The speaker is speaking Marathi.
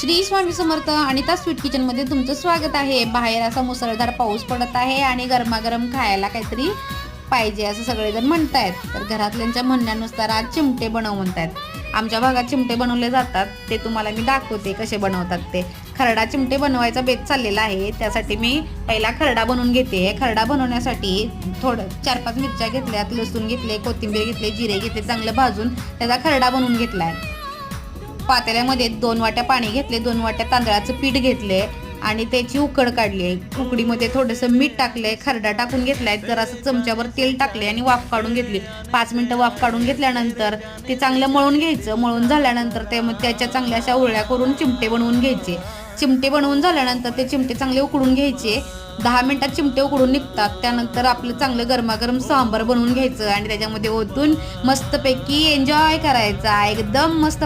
श्री स्वामी समर्थ अनिता स्वीट किचनमध्ये तुमचं स्वागत आहे। बाहेर असा मुसळधार पाऊस पडत आहे आणि गरमागरम खायला काहीतरी पाहिजे असं सगळेजण म्हणतायत। तर घरातल्यांच्या म्हणण्यानुसार आज चिमटे बनव म्हणतायत। आमच्या भागात चिमटे बनवले जातात, ते तुम्हाला मी दाखवते कसे बनवतात ते। खरडा चिमटे बनवायचा बेत चाललेला आहे, त्यासाठी मी पहिला खरडा बनवून घेते। खरडा बनवण्यासाठी थोडं 4-5 मिरच्या घेतल्यात, लसूण घेतले, कोथिंबीर घेतले, जिरे घेतले, चांगलं भाजून त्याचा खरडा बनवून घेतलाय। पातेल्यामध्ये 2 वाट्या पाणी घेतले, 2 वाट्या तांदळाचं पीठ घेतले आणि त्याची उकड काढली। उकडीमध्ये थोडंसं मीठ टाकले, खरडा टाकून घेतलाय, जरासं चमच्यावर तेल टाकले आणि वाफ काढून घेतली। 5 मिनिटं वाफ काढून घेतल्यानंतर ते चांगलं मळून घ्यायचं। मळून झाल्यानंतर त्याच्या चांगल्या अशा उरळ्या करून चिमटे बनवून घ्यायचे। चिमटे बनवून झाल्यानंतर ते चिमटे चांगले उकडून घ्यायचे। 10 मिनिटात चिमटे उकडून निघतात। त्यानंतर आपलं चांगलं गरमागरम सांबार बनवून घ्यायचं आणि त्याच्यामध्ये ओतून मस्तपैकी एन्जॉय करायचा। एकदम मस्त